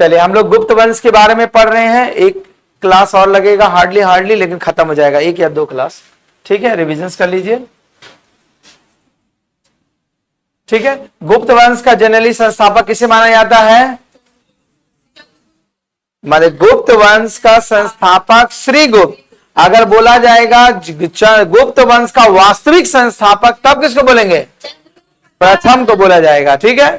चलिए हम लोग गुप्त वंश के बारे में पढ़ रहे हैं। एक क्लास और लगेगा, हार्डली लेकिन खत्म हो जाएगा, 1 या 2 क्लास। ठीक है, रिविजन कर लीजिए। ठीक है, गुप्त वंश का जनरली संस्थापक किसे माना जाता है? माने गुप्त वंश का संस्थापक श्रीगुप्त। अगर बोला जाएगा गुप्त वंश का वास्तविक संस्थापक, तब किसको बोलेंगे? प्रथम को बोला जाएगा। ठीक है,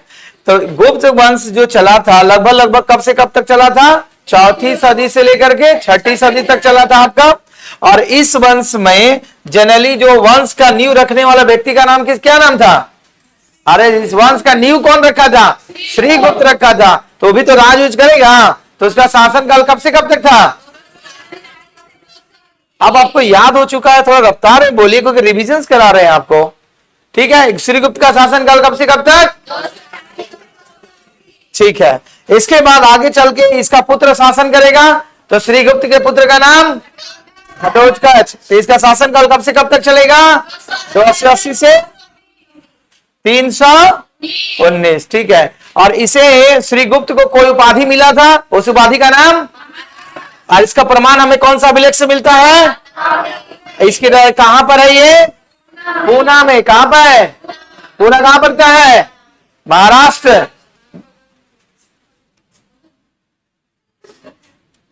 तो गुप्त वंश जो चला था लगभग कब से कब तक चला था? 4वीं सदी से लेकर के 6वीं सदी तक चला था आपका। और इस वंश में जनरली जो वंश का नींव रखने वाला व्यक्ति का नाम क्या नाम था? अरे इस वंश का नींव कौन रखा था? श्रीगुप्त रखा था। तो भी तो राज यूज करेगा, तो उसका शासनकाल कब से कब तक था? अब आपको याद हो चुका है, थोड़ा रफ्तार में बोलिए क्योंकि रिविजन करा रहे हैं आपको। ठीक है, श्रीगुप्त का शासनकाल कब से कब तक? ठीक है, इसके बाद आगे चल के इसका पुत्र शासन करेगा, तो श्रीगुप्त के पुत्र का नाम घटोत्कच। तो इसका शासनकाल कब से कब तक चलेगा? 280 से 319। ठीक है, और इसे श्रीगुप्त को कोई उपाधि मिला था, उस उपाधि का नाम, और इसका प्रमाण हमें कौन सा अभिलेख से मिलता है? इसकी कहां पर है ये? पूना में। कहां पर है? पूना कहां पड़ता है? महाराष्ट्र।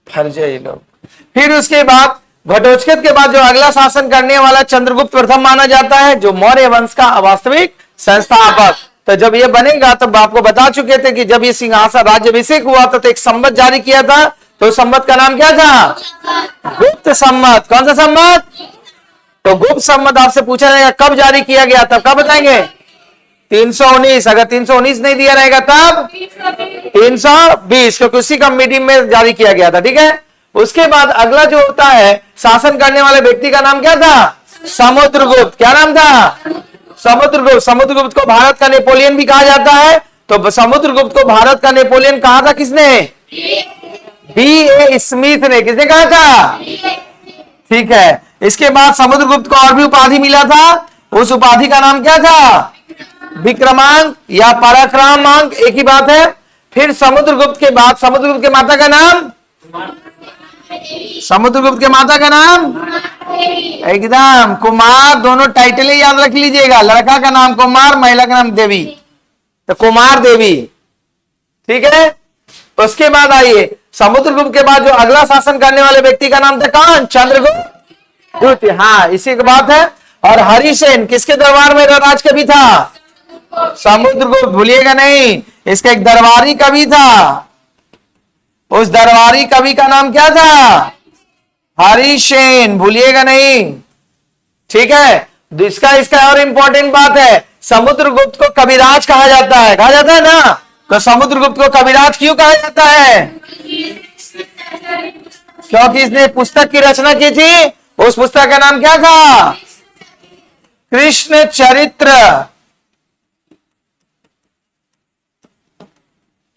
फर्जे लोग। फिर उसके बाद घटोत्कच के बाद जो अगला शासन करने वाला चंद्रगुप्त प्रथम माना जाता है, जो मौर्य वंश का वास्तविक संस्थापक। तो जब ये बनेगा, तब आपको बता चुके थे कि जब ये सिंहासन राज्याभिषेक हुआ था तो एक संवत जारी किया था, तो संवत का नाम क्या था? गुप्त संवत। कौन सा संवत? तो गुप्त संवत आपसे पूछा जाएगा कब जारी किया गया, तब कब बताएंगे? 319। अगर 319 नहीं दिया रहेगा तब 320, क्योंकि उसी का मीडियम में जारी किया गया था। ठीक है, उसके बाद अगला जो होता है शासन करने वाले व्यक्ति का नाम क्या था? समुद्रगुप्त। क्या नाम था? समुद्रगुप्त। समुद्रगुप्त को भारत का नेपोलियन भी कहा जाता है। तो समुद्रगुप्त को भारत का नेपोलियन कहा था किसने? B.A. स्मिथ ने। किसने कहा था? ठीक है, इसके बाद समुद्रगुप्त को और भी उपाधि मिला था, उस उपाधि का नाम क्या था? विक्रमांक या पराक्रमांक, एक ही बात है। फिर समुद्रगुप्त के बाद समुद्रगुप्त के माता का नाम? समुद्रगुप्त के माता का नाम एकदम कुमार। दोनों टाइटल याद रख लीजिएगा, लड़का का नाम कुमार, महिला का नाम देवी, तो कुमार देवी। ठीक है, तो उसके बाद आइए समुद्रगुप्त के बाद जो अगला शासन करने वाले व्यक्ति का नाम था कौन? चंद्रगुप्त द्वितीय। हाँ, इसी की बात है। और हरिसेन किसके दरबार में राज कवि था? समुद्रगुप्त, भूलिएगा नहीं। इसका एक दरबारी कवि था, उस दरबारी कवि का नाम क्या था? हरिसेन, भूलिएगा नहीं। ठीक है, इसका और इंपॉर्टेंट बात है, समुद्रगुप्त को कविराज कहा जाता है। कहा जाता है ना? तो समुद्रगुप्त को कविराज क्यों कहा जाता है? क्योंकि इसने पुस्तक की रचना की थी। उस पुस्तक का नाम क्या था? कृष्ण चरित्र।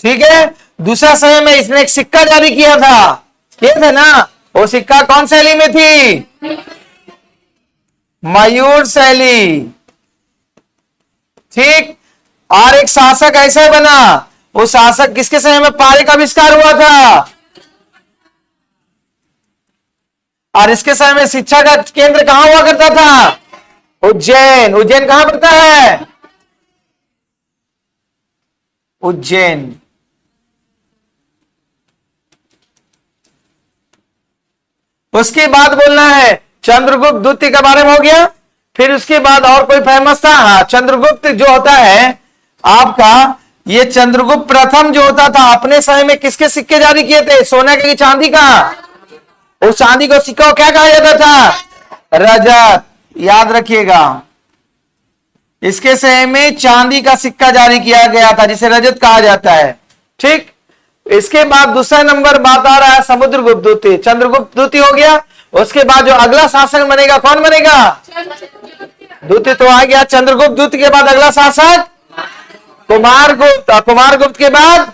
ठीक है, दूसरा समय में इसने एक सिक्का जारी किया था, ये थे ना? वो सिक्का कौन शैली में थी? मयूर शैली। ठीक, और एक शासक ऐसे बना, वो शासक किसके समय में पारे का आविष्कार हुआ था? और इसके समय में शिक्षा का केंद्र कहां हुआ करता था? उज्जैन। उज्जैन कहां पड़ता है? उज्जैन। उसके बाद बोलना है चंद्रगुप्त द्वितीय के बारे में हो गया। फिर उसके बाद और कोई फेमस था? हाँ, चंद्रगुप्त जो होता है आपका, ये चंद्रगुप्त प्रथम जो होता था, अपने समय में किसके सिक्के जारी किए थे? सोने के, चांदी का? उस चांदी को सिक्का को क्या कहा जाता था? रजत। याद रखिएगा, इसके समय में चांदी का सिक्का जारी किया गया था, जिसे रजत कहा जाता है। ठीक, इसके बाद दूसरा नंबर बात आ रहा है समुद्रगुप्त द्वितीय। चंद्रगुप्त द्वितीय हो गया। उसके बाद जो अगला शासक बनेगा, कौन बनेगा? द्वितीय तो आ गया। चंद्रगुप्त द्वितीय के बाद अगला शासक कुमारगुप्त। कुमारगुप्त के बाद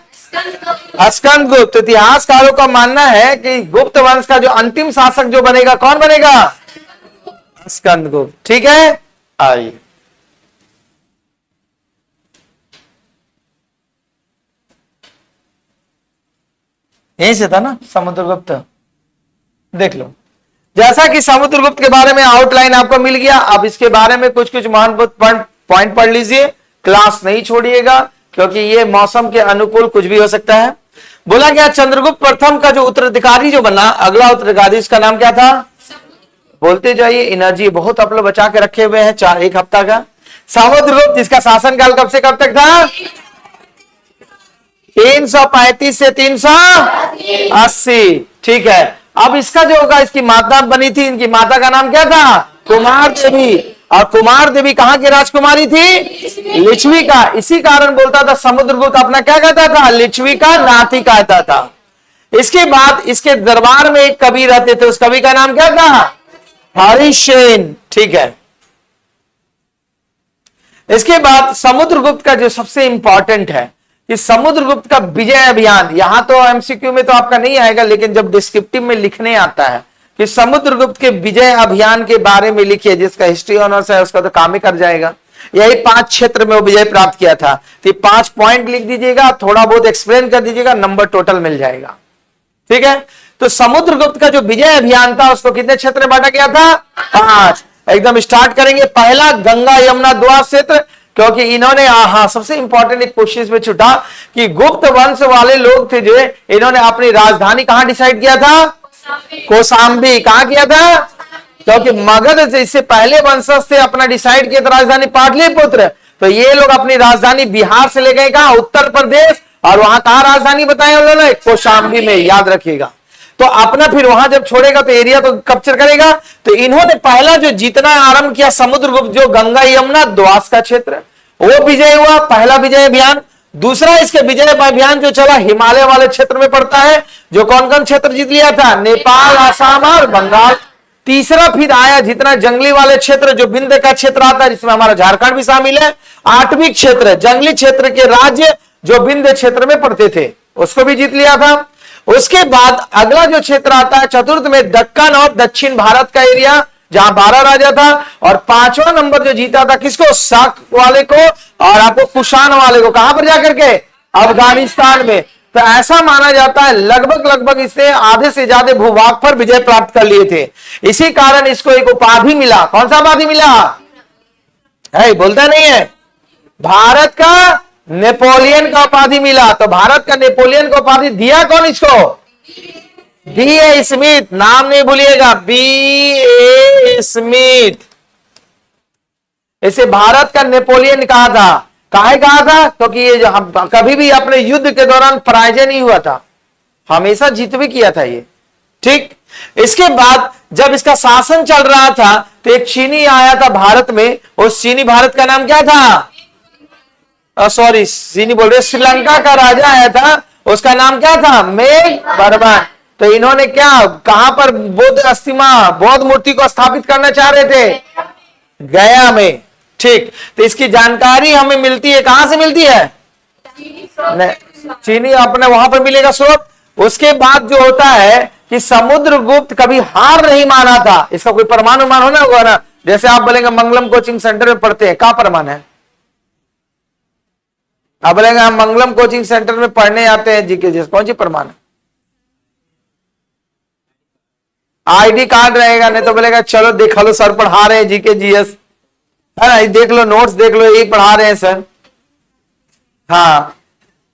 स्कंदगुप्त। इतिहासकारों का मानना है कि गुप्त वंश का जो अंतिम शासक जो बनेगा, कौन बनेगा? स्कंदगुप्त। ठीक है, आइए यहीं से था ना समुद्रगुप्त, देख लो। जैसा कि समुद्रगुप्त के बारे में आउटलाइन आपको मिल गया, अब इसके बारे में कुछ कुछ महत्वपूर्ण पॉइंट पढ़ लीजिए, क्लास नहीं छोड़िएगा, क्योंकि ये मौसम के अनुकूल कुछ भी हो सकता है। बोला गया चंद्रगुप्त प्रथम का जो उत्तराधिकारी जो बना, अगला उत्तराधिकारी, इसका नाम क्या था? बोलते जाइए, एनर्जी बहुत आप लोग बचा के रखे हुए हैं, 1 हफ्ता का। समुद्रगुप्त, जिसका शासनकाल कब से कब तक था? 335 से 380, ठीक है। अब इसका जो होगा, इसकी माता बनी थी, इनकी माता का नाम क्या था? कुमार देवी। और कुमार देवी कहां की राजकुमारी थी? लिच्छवी का। इसी कारण बोलता था समुद्रगुप्त अपना क्या कहता था? लिच्छवी का नाती कहता था। इसके बाद इसके दरबार में एक कवि रहते थे, उस कवि का नाम क्या था? हरिसेन, ठीक है। इसके बाद समुद्रगुप्त का जो सबसे इंपॉर्टेंट है कि समुद्रगुप्त का विजय अभियान, यहां तो एमसीक्यू में तो आपका नहीं आएगा, लेकिन जब डिस्क्रिप्टिव में लिखने आता है कि समुद्रगुप्त के विजय अभियान के बारे में लिखिए, जिसका हिस्ट्री ऑनर्स है उसका तो काम ही कर जाएगा। यही 5 क्षेत्र में वो विजय प्राप्त किया था, तो 5 पॉइंट लिख दीजिएगा, थोड़ा बहुत एक्सप्लेन कर दीजिएगा, नंबर टोटल मिल जाएगा, ठीक है। तो समुद्रगुप्त का जो विजय अभियान था उसको कितने क्षेत्र में बांटा गया था? 5। एकदम स्टार्ट करेंगे। पहला गंगा यमुना द्वास क्षेत्र, क्योंकि इन्होंने सबसे इंपॉर्टेंट एक क्वेश्चन में छूटा कि गुप्त वंश वाले लोग थे जो, इन्होंने अपनी राजधानी कहां डिसाइड किया था? कौशाम्बी। कहां किया था? क्योंकि मगध इससे पहले वंशज थे, अपना डिसाइड किया था राजधानी पाटलिपुत्र। तो ये लोग अपनी राजधानी बिहार से ले गए कहा? उत्तर प्रदेश। और वहां कहा राजधानी बताया उन्होंने? कौशाम्बी में, याद रखिएगा। तो अपना फिर वहां जब छोड़ेगा तो एरिया तो कैप्चर करेगा। तो इन्होंने पहला जो जीतना आरंभ किया समुद्रगुप्त, जो गंगा यमुना द्वास का क्षेत्र, वो विजय हुआ, पहला विजय अभियान। दूसरा इसके विजय अभियान जो चला हिमालय वाले क्षेत्र में पड़ता है, जो कौन कौन क्षेत्र जीत लिया था? नेपाल, आसाम और बंगाल। तीसरा फिर आया जितना जंगली वाले क्षेत्र, जो विंध्य का क्षेत्र आता है, जिसमें हमारा झारखंड भी शामिल है। 8वीं क्षेत्र, जंगली क्षेत्र के राज्य जो विंध्य क्षेत्र में पड़ते थे, उसको भी जीत लिया था। उसके बाद अगला जो क्षेत्र आता है चतुर्थ में, दक्कन और दक्षिण भारत का एरिया, जहां 12 राजा था। और 5वां नंबर जो जीता था किसको? शाक वाले को, और आपको कुषाण वाले को। कहां पर जाकर के? अफगानिस्तान में। तो ऐसा माना जाता है लगभग इसने आधे से ज्यादा भूभाग पर विजय प्राप्त कर लिए थे। इसी कारण इसको एक उपाधि मिला। कौन सा उपाधि मिला? है बोलता नहीं है? भारत का नेपोलियन का उपाधि मिला। तो भारत का नेपोलियन का उपाधि दिया कौन इसको? B.A. स्मिथ। नाम नहीं भूलिएगा, B.A. स्मिथ। इसे भारत का नेपोलियन कहा था। काहे कहा था? क्योंकि ये कभी भी अपने युद्ध के दौरान पराजय नहीं हुआ था, हमेशा जीत भी किया था ये, ठीक। इसके बाद जब इसका शासन चल रहा था तो एक चीनी आया था भारत में। उस चीनी भारत का नाम क्या था? सॉरी, चीनी बोल रहे, श्रीलंका का राजा आया था, उसका नाम क्या था? मेघवर्मन। तो इन्होंने क्या, कहां पर बौद्ध अस्तिमा, बौद्ध मूर्ति को स्थापित करना चाह रहे थे? गया में, ठीक। तो इसकी जानकारी हमें मिलती है, कहां से मिलती है? चीनी अपने वहां पर मिलेगा स्रोत। उसके बाद जो होता है कि समुद्रगुप्त कभी हार नहीं माना था। इसका कोई प्रमाण होना होगा ना? जैसे आप बोलेंगे मंगलम कोचिंग सेंटर में पढ़ते हैं, क्या प्रमाण है? आप बोलेंगे हम मंगलम कोचिंग सेंटर में पढ़ने आते हैं जीके जीएस, कौन सी प्रमाण है? आईडी कार्ड रहेगा, नहीं तो बोलेगा चलो देख लो सर पढ़ा रहे हैं जीके जीएस, है ना, देख लो नोट्स देख लो, यही पढ़ा रहे हैं सर। हाँ,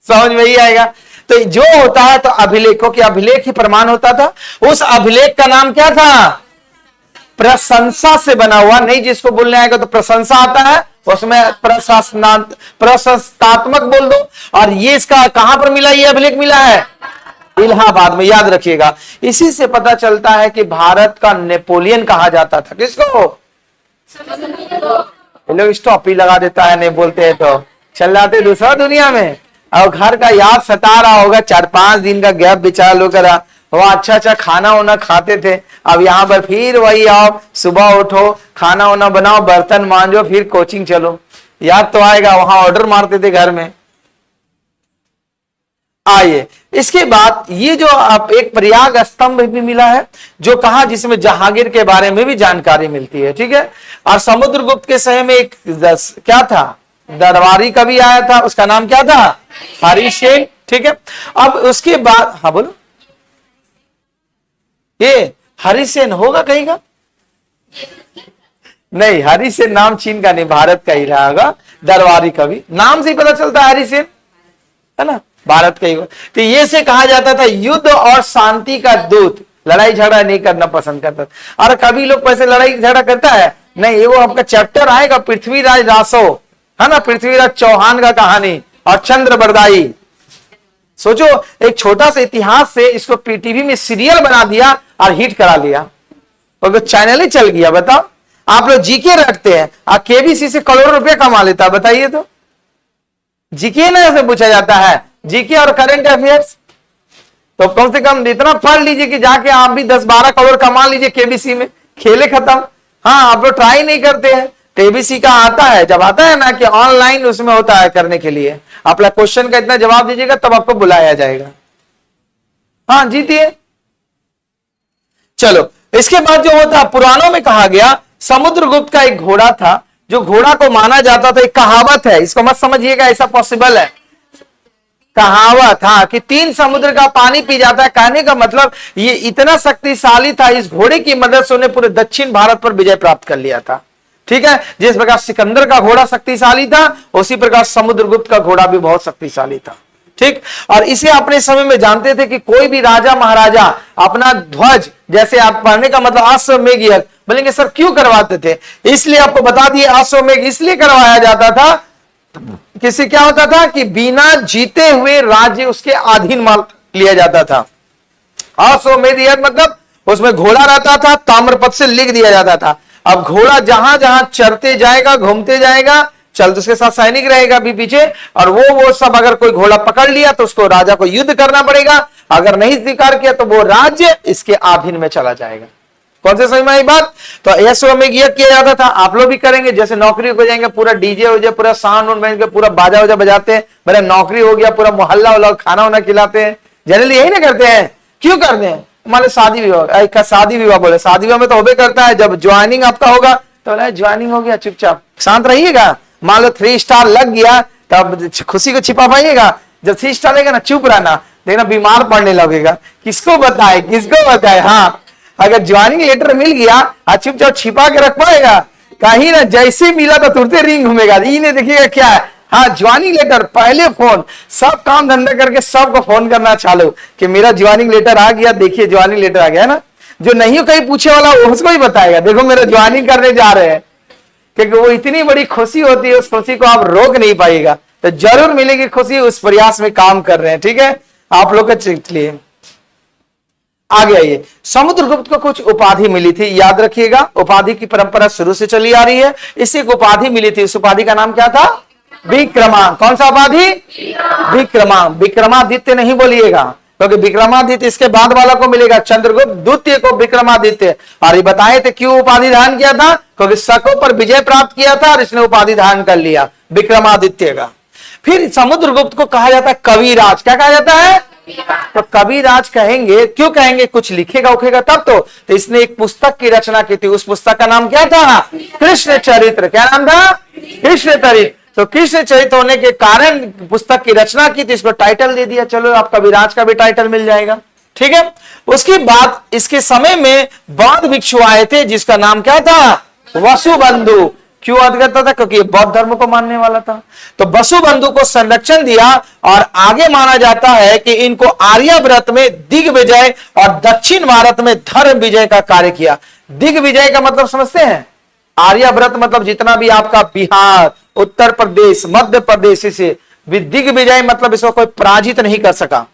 समझ में ही आएगा। तो जो होता है तो अभिलेखों के अभिलेख ही प्रमाण होता था। उस अभिलेख का नाम क्या था? प्रशंसा से बना हुआ, नहीं जिसको बोलने आएगा तो प्रशंसा आता है, उसमें प्रशंसात्मक बोल दो। और ये इसका कहां पर मिला? ये अभिलेख मिला है इलाहाबाद में, याद रखिएगा। इसी से पता चलता है कि भारत का नेपोलियन कहा जाता था। किसको? ये लोग स्टॉप ही लगा देता है, नहीं बोलते हैं तो चल जाते दूसरा दुनिया में। और घर का याद सता रहा होगा, 4-5 दिन का गैप बेचारा लोग करा, वो अच्छा खाना वाना खाते थे। अब यहाँ पर फिर वही आओ, सुबह उठो, खाना वाना बनाओ, बर्तन मांजो, फिर कोचिंग चलो। याद तो आएगा, वहां ऑर्डर मारते थे घर में। आइए, इसके बाद ये जो आप एक प्रयाग स्तंभ भी मिला है, जो कहा जिसमें जहांगीर के बारे में भी जानकारी मिलती है, ठीक है। और समुद्रगुप्त के समय में एक क्या था? दरबारी कवि आया था, उसका नाम क्या था? हरिसेन, ठीक है। अब उसके बाद, हाँ बोलो। ये हरिसेन होगा कहीं का? नहीं, हरिसेन नाम चीन का नहीं, भारत का ही रहा होगा। दरबारी कवि, नाम से ही पता चलता है हरिसेन, है ना, भारत का ही। तो ये से कहा जाता था युद्ध और शांति का दूत, लड़ाई झगड़ा नहीं करना पसंद करता। और कभी लोग पैसे लड़ाई झगड़ा करता है नहीं, ये वो आपका चैप्टर आएगा पृथ्वीराज रासो, है ना, पृथ्वीराज चौहान का कहानी और चंद्र बरदाई। सोचो, एक छोटा सा इतिहास से इसको पीटीवी में सीरियल बना दिया और हिट करा लिया, और चैनल ही चल गया। बताओ, आप लोग जीके रखते हैं और केबीसी से करोड़ों रुपए कमा लेता है, बताइए तो। जीके ना ऐसे पूछा जाता है, जीके और करंट अफेयर्स, तो कम से कम इतना पढ़ लीजिए कि जाके आप भी 10-12 करोड़ कमा लीजिए केबीसी में, खेले खत्म। हाँ, आप लोग ट्राई नहीं करते हैं। केबीसी का आता है, जब आता है ना कि ऑनलाइन उसमें होता है करने के लिए, आप लोग क्वेश्चन का इतना जवाब दीजिएगा तब आपको बुलाया जाएगा। हाँ, जीतिए। चलो, इसके बाद जो होता, पुराणों में कहा गया समुद्रगुप्त का एक घोड़ा था, जो घोड़ा को माना जाता था, एक कहावत है, इसको मत समझिएगा ऐसा पॉसिबल है, कहावत, हाँ, कि 3 समुद्र का पानी पी जाता है। कहने का मतलब ये इतना शक्तिशाली था, इस घोड़े की मदद से उन्हें पूरे दक्षिण भारत पर विजय प्राप्त कर लिया था। ठीक है, जिस प्रकार सिकंदर का घोड़ा शक्तिशाली था, उसी प्रकार समुद्रगुप्त का घोड़ा भी बहुत शक्तिशाली था। ठीक, और इसे अपने समय में जानते थे कि कोई भी राजा महाराजा अपना ध्वज, जैसे आप पढ़ने का मतलब अश्वमेध यज्ञ, बोलेंगे सर क्यों करवाते थे? इसलिए आपको बता दिए, अश्वमेध इसलिए करवाया जाता था, किसी क्या होता था कि बिना जीते हुए राज्य उसके अधीन मान लिया जाता था। अश्वमेध यज्ञ मतलब उसमें घोड़ा रहता था, ताम्रपत्र से लिख दिया जाता था। अब घोड़ा जहां जहां चरते जाएगा, घूमते जाएगा, चल तो उसके साथ सैनिक रहेगा भी पीछे, और वो सब अगर कोई घोड़ा पकड़ लिया तो उसको राजा को युद्ध करना पड़ेगा, अगर नहीं स्वीकार किया तो वो राज्य इसके अधीन में चला जाएगा। कौन से समय में आई बात? तो ऐसे में यह किया जाता था, आप लोग भी करेंगे, जैसे नौकरी हो जाएंगे, पूरा डीजे हो जाए, पूरा साउंड बन के पूरा बाजा वजा बजाते हैं, मेरा नौकरी हो गया, पूरा मोहल्ला वाला खाना वाना खिलाते हैं, जनरली यही ना करते हैं। क्यों करते हैं? मान लो शादी विवाह, शादी विवाह बोले, शादी विवाह में तो होबे करता है, जब ज्वाइनिंग आपका होगा तो ज्वाइनिंग हो गया, चुपचाप शांत रहिएगा। मान लो 3 स्टार लग गया, तब खुशी को छिपा पाइएगा, जब 3 स्टार लेगा ना चुप रहना, देखना बीमार पड़ने लगेगा। किसको बताए, किसको बताए? हाँ, अगर ज्वाइनिंग लेटर मिल गया और चुपचाप छिपा के रख पाएगा, कहीं ना जैसे मिला तो तुरंत रिंग घूमेगा, ये नहीं देखिएगा क्या है। हाँ, ज्वाइनिंग लेटर, पहले फोन, सब काम धंधा करके सबको फोन करना चालू कि मेरा ज्वाइनिंग लेटर आ गया, देखिए ज्वाइनिंग लेटर आ गया ना। जो नहीं कहीं पूछे वाला उसको ही बताएगा, देखो मेरा ज्वाइनिंग करने जा रहे हैं, क्योंकि वो इतनी बड़ी खुशी होती है, उस खुशी को आप रोक नहीं पाएगा। तो जरूर मिलेगी खुशी, उस प्रयास में काम कर रहे हैं। ठीक है, आप लोग के लिए आगे आइए। समुद्रगुप्त को कुछ उपाधि मिली थी, याद रखिएगा, उपाधि की परंपरा शुरू से चली आ रही है। इसे एक उपाधि मिली थी, इस उपाधि का नाम क्या था? विक्रमांक। कौन सा उपाधि? विक्रमांक। विक्रमादित्य नहीं बोलिएगा, क्योंकि विक्रमादित्य इसके बाद वाला को मिलेगा, चंद्रगुप्त द्वितीय को विक्रमादित्य। और ये बताए थे क्यों उपाधि धारण किया था? क्योंकि शकों पर विजय प्राप्त किया था और इसने उपाधि धारण कर लिया विक्रमादित्य का। फिर समुद्रगुप्त को कहा जाता है कविराज। क्या कहा जाता है? तो कविराज कहेंगे, क्यों कहेंगे? कुछ लिखेगा उखेगा तब तो इसने एक पुस्तक की रचना की थी, उस पुस्तक का नाम क्या था? कृष्ण चरित्र। क्या नाम था? कृष्ण चरित्र। तो कृष्ण चरित्र होने के कारण पुस्तक की रचना की थी, इसको टाइटल दे दिया, चलो आप कविराज का भी टाइटल मिल जाएगा। ठीक है, उसके बाद इसके समय में बौद्ध भिक्षु आए थे, जिसका नाम क्या था? वसुबंधु। क्यों याद करता था? क्योंकि ये बौद्ध धर्म को मानने वाला था। तो वसुबंधु को संरक्षण दिया, और आगे माना जाता है कि इनको आर्यावर्त में दिग्विजय और दक्षिण भारत में धर्म विजय का कार्य किया। दिग्विजय का मतलब समझते हैं? आर्यावर्त मतलब जितना भी आपका बिहार, उत्तर प्रदेश, मध्य प्रदेश, इसे दिग्विजय मतलब इसको कोई पराजित नहीं कर सका।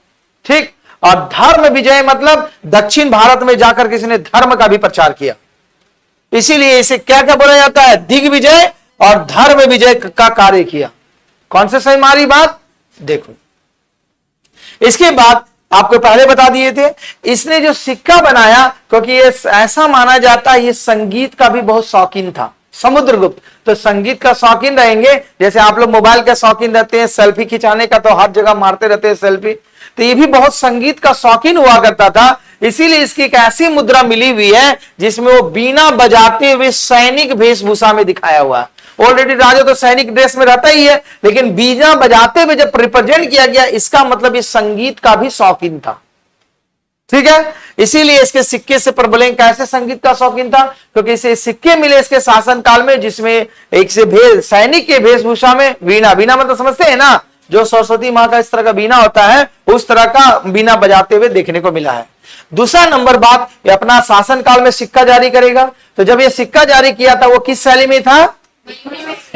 ठीक, और धर्म विजय मतलब दक्षिण भारत में जाकर किसी ने धर्म का भी प्रचार किया, इसीलिए इसे क्या क्या बोला जाता है? दिग्विजय और धर्म विजय का कार्य किया। कौन से सही मारी बात? देखो, इसके बाद आपको पहले बता दिए थे, इसने जो सिक्का बनाया, क्योंकि ये ऐसा माना जाता है ये संगीत का भी बहुत शौकीन था समुद्रगुप्त। तो संगीत का शौकीन रहेंगे, जैसे आप लोग मोबाइल का शौकीन रहते हैं, सेल्फी खिंचाने का तो हर जगह मारते रहते हैं सेल्फी, तो ये भी बहुत संगीत का शौकीन हुआ करता था। इसीलिए इसकी एक ऐसी मुद्रा मिली हुई है जिसमें वो बीना बजाते हुए सैनिक वेशभूषा में दिखाया हुआ है। ऑलरेडी राजा तो सैनिक ड्रेस में रहता ही है, लेकिन बीना बजाते हुए जब रिप्रेजेंट किया गया, इसका मतलब ये संगीत का भी शौकीन था। ठीक है, इसीलिए इसके सिक्के से प्रबलैंक कैसे संगीत का शौकीन था, क्योंकि इसे सिक्के मिले इसके शासन काल में, जिसमें एक से सैनिक के वेशभूषा में वीणा, वीणा मतलब समझते हैं ना, जो सरस्वती माँ का इस तरह का वीणा होता है, उस तरह का वीणा बजाते हुए देखने को मिला है। दूसरा नंबर बात, ये अपना शासन काल में सिक्का जारी करेगा। तो जब ये सिक्का जारी किया था वो किस शैली में था?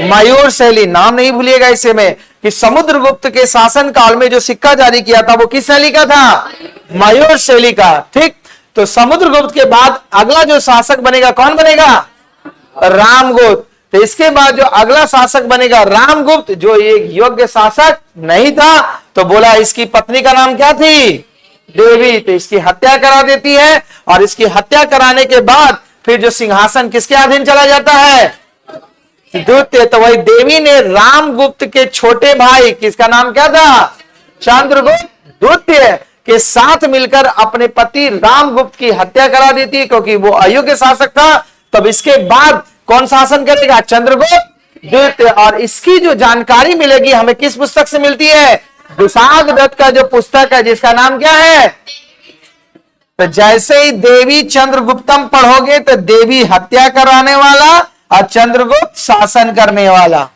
मयूर शैली। नाम नहीं भूलिएगा इसे में, कि समुद्रगुप्त के शासन काल में जो सिक्का जारी किया था वो किस शैली का था? मयूर शैली का। ठीक, तो समुद्रगुप्त के बाद अगला जो शासक बनेगा कौन बनेगा? रामगुप्त। तो इसके बाद जो अगला शासक बनेगा रामगुप्त, जो एक योग्य शासक नहीं था, तो बोला इसकी पत्नी का नाम क्या थी? देवी। तो इसकी हत्या करा देती है, और इसकी हत्या कराने के बाद फिर जो सिंहासन किसके अधीन चला जाता है? द्वितीय। तो वही देवी ने रामगुप्त के छोटे भाई, किसका नाम क्या था? चंद्रगुप्त द्वितीय के साथ मिलकर अपने पति रामगुप्त की हत्या करा देती है, क्योंकि वो अयोग्य शासक था। तब इसके बाद कौन शासन करेगा? चंद्रगुप्त द्वितीय। और इसकी जो जानकारी मिलेगी हमें किस पुस्तक से मिलती है? विशाखदत्त का जो पुस्तक है, जिसका नाम क्या है? तो जैसे ही देवी चंद्रगुप्तम पढ़ोगे तो देवी हत्या कराने वाला और चंद्रगुप्त शासन करने वाला।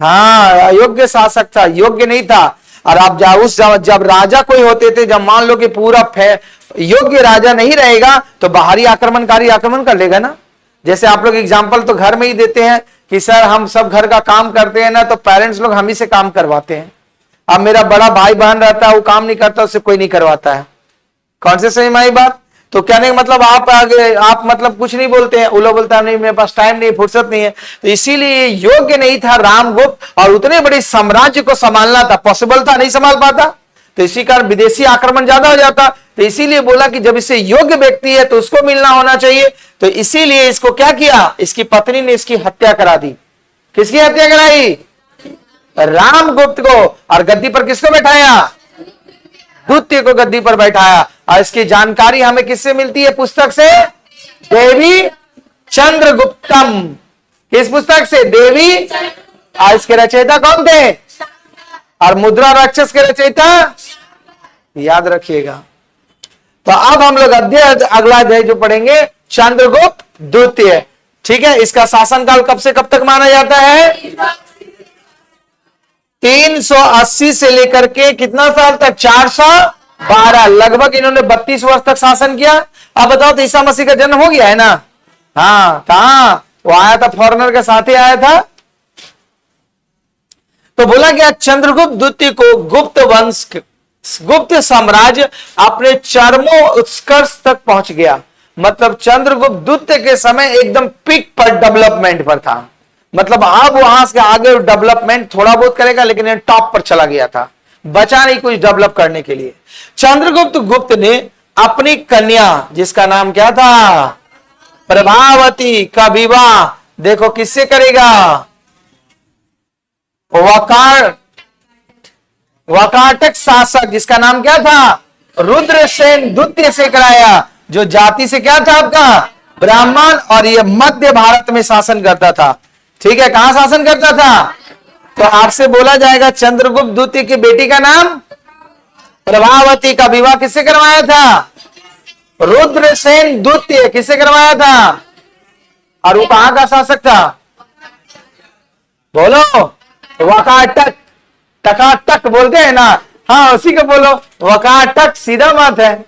हाँ, अयोग्य शासक था, योग्य नहीं था। और आप जब राजा कोई होते थे, जब मान लो कि पूरा योग्य राजा नहीं रहेगा, तो बाहरी आक्रमणकारी आक्रमण कर लेगा ना। जैसे आप लोग एग्जाम्पल तो घर में ही देते हैं कि सर हम सब घर का काम करते हैं ना, तो पेरेंट्स लोग हम ही से काम करवाते हैं। अब मेरा बड़ा भाई बहन रहता है, वो काम नहीं करता, उससे कोई नहीं करवाता है। कौन से सही माई बात? तो कहने का मतलब आप मतलब कुछ नहीं बोलते हैं, वो लोग बोलता है नहीं मेरे पास टाइम नहीं, फुर्सत नहीं है। तो इसीलिए योग्य नहीं था रामगुप्त, और उतने बड़े साम्राज्य को संभालना था, पॉसिबल था, नहीं संभाल पाता। तो इसी कारण विदेशी आक्रमण ज्यादा हो जाता। तो इसीलिए बोला कि जब इसे योग्य व्यक्ति है तो उसको मिलना होना चाहिए। तो इसीलिए इसको क्या किया? इसकी पत्नी ने इसकी हत्या करा दी। किसकी हत्या कराई? रामगुप्त को। और गद्दी पर किसको बैठाया? द्वितीय को गद्दी पर बैठाया। और इसकी जानकारी हमें किससे मिलती है? पुस्तक से, देवी चंद्रगुप्तम। किस पुस्तक से? देवी। और इसके रचयिता कौन थे? और मुद्रा राक्षस के रचयिता याद रखिएगा। तो अब हम लोग अगला अध्याय जो पढ़ेंगे चंद्रगुप्त द्वितीय। ठीक है, इसका शासनकाल कब से कब तक माना जाता है? 380 से लेकर के कितना साल तक? 412। लगभग इन्होंने 32 वर्ष तक शासन किया। अब बताओ, तो ईसा मसीह का जन्म हो गया है ना? हाँ, कहां वो आया था? फॉरेनर के साथ ही आया था। तो बोला गया चंद्रगुप्त द्वितीय को गुप्त वंश, गुप्त साम्राज्य अपने चरमो उत्कर्ष तक पहुंच गया। मतलब चंद्रगुप्त द्वितीय के समय एकदम पीक पर डेवलपमेंट पर था। मतलब अब वहां से आगे डेवलपमेंट थोड़ा बहुत करेगा, लेकिन ये टॉप पर चला गया था, बचा नहीं कुछ डेवलप करने के लिए। चंद्रगुप्त गुप्त ने अपनी कन्या, जिसका नाम क्या था? प्रभावती, का विवाह देखो किससे करेगा? वकाटक शासक, जिसका नाम क्या था? रुद्रसेन द्वितीय से कराया, जो जाति से क्या था आपका? ब्राह्मण। और ये मध्य भारत में शासन करता था। ठीक है, कहां शासन करता था? तो आपसे बोला जाएगा चंद्रगुप्त द्वितीय की बेटी का नाम प्रभावती। का विवाह किससे करवाया था? रुद्रसेन द्वितीय। किससे करवाया था? और वो कहां का शासक था? बोलो। वकाटक, टकाटक बोलते हैं ना, हाँ उसी को बोलो, वकाटक, सीधा बात है।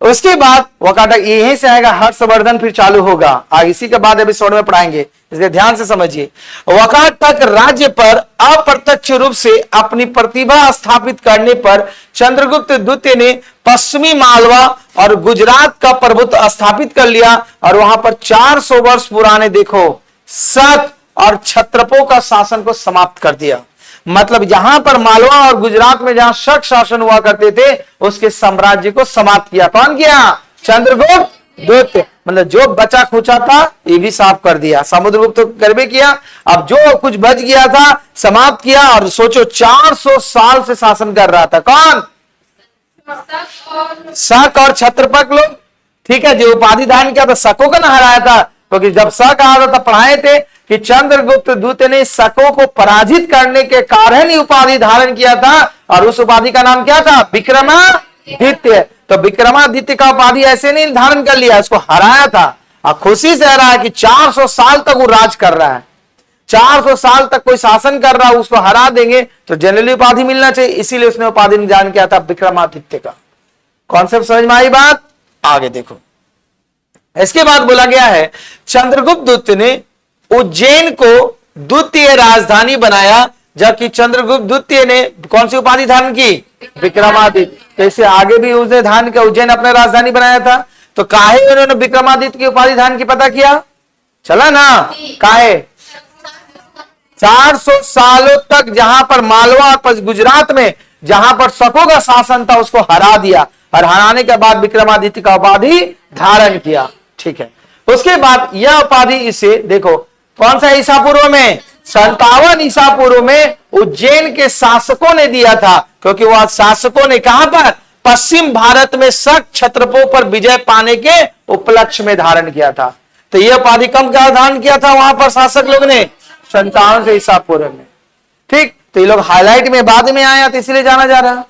उसके बाद वकाटक यहीं से आएगा, हर्षवर्धन फिर चालू होगा। आगे इसी के बाद एपिसोड में पढ़ाएंगे, इसलिए ध्यान से समझिए। वकाटक राज्य पर अप्रत्यक्ष रूप से अपनी प्रतिभा स्थापित करने पर चंद्रगुप्त द्वितीय ने पश्चिमी मालवा और गुजरात का प्रभुत्व स्थापित कर लिया, और वहां पर 400 वर्ष पुराने देखो शक और क्षत्रपों का शासन को समाप्त कर दिया। मतलब यहां पर मालवा और गुजरात में जहां शक शासन हुआ करते थे, उसके साम्राज्य को समाप्त किया। कौन किया? चंद्रगुप्त द्वितीय। मतलब जो बचा खुचा था ये भी साफ कर दिया। समुद्रगुप्त तो करबे किया, अब जो कुछ बच गया था समाप्त किया। और सोचो 400 साल से शासन कर रहा था कौन? शक और क्षत्रपक लोग। ठीक है, जो उपाधि धारण किया था शकों का ना हराया था, क्योंकि जब शक आ रहा था पढ़ाए थे कि चंद्रगुप्त द्वितीय ने शकों को पराजित करने के कारण ही उपाधि धारण किया था, और उस उपाधि का नाम क्या था? विक्रमादित्य। तो विक्रमादित्य का उपाधि ऐसे नहीं धारण कर लिया, उसको हराया था, और खुशी से हराया कि 400 साल तक वो राज कर रहा है, 400 साल तक कोई शासन कर रहा है, उसको हरा देंगे तो जनरली उपाधि मिलना चाहिए, इसीलिए उसने उपाधि दान किया था विक्रमादित्य का। कॉन्सेप्ट समझ में आई बात? आगे देखो, इसके बाद बोला गया है चंद्रगुप्त द्वितीय ने उज्जैन को द्वितीय राजधानी बनाया, जबकि चंद्रगुप्त द्वितीय ने कौन सी उपाधि धारण की? विक्रमादित्य। तो इससे आगे भी उसने धारण किया, उज्जैन अपना राजधानी बनाया था। तो काहे उन्होंने विक्रमादित्य की उपाधि धारण की पता किया? चला ना, काहे? 400 सालों तक जहां पर मालवा और गुजरात में जहां पर शकों का शासन था उसको हरा दिया, और हराने के बाद विक्रमादित्य का उपाधि धारण किया। ठीक है, उसके बाद यह उपाधि इसे देखो कौन सा ईसा पूर्व में? 57 ईसा पूर्व में उज्जैन के शासकों ने दिया था, क्योंकि वह शासकों ने कहां पर? पश्चिम भारत में शक क्षत्रपों पर विजय पाने के उपलक्ष्य में धारण किया था। तो यह उपाधि कम का धारण किया था वहां पर शासक लोग ने? 57 से ईसा पूर्व में। ठीक, तो ये लोग हाईलाइट में बाद में आया तो इसलिए जाना जा रहा।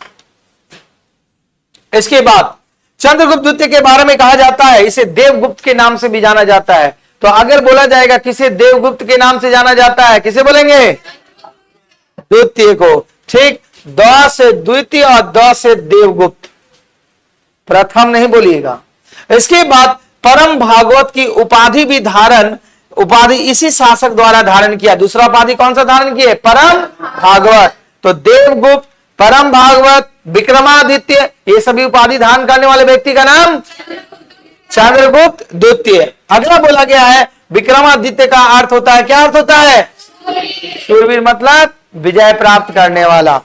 इसके बाद चंद्रगुप्त द्वितीय के बारे में कहा जाता है इसे देवगुप्त के नाम से भी जाना जाता है। तो अगर बोला जाएगा किसे देवगुप्त के नाम से जाना जाता है, किसे बोलेंगे? द्वितीय को। ठीक, द से द्वितीय और द से देवगुप्त, प्रथम नहीं बोलिएगा। इसके बाद परम भागवत की उपाधि भी उपाधि इसी शासक द्वारा धारण किया। दूसरा उपाधि कौन सा धारण किए? परम भागवत। तो देवगुप्त, परम भागवत, विक्रमादित्य, ये सभी उपाधि धारण करने वाले व्यक्ति का नाम चंद्रगुप्त द्वितीय। अगला बोला गया है विक्रमादित्य का अर्थ होता है, क्या अर्थ होता है? शूरवीर, मतलब विजय प्राप्त करने वाला।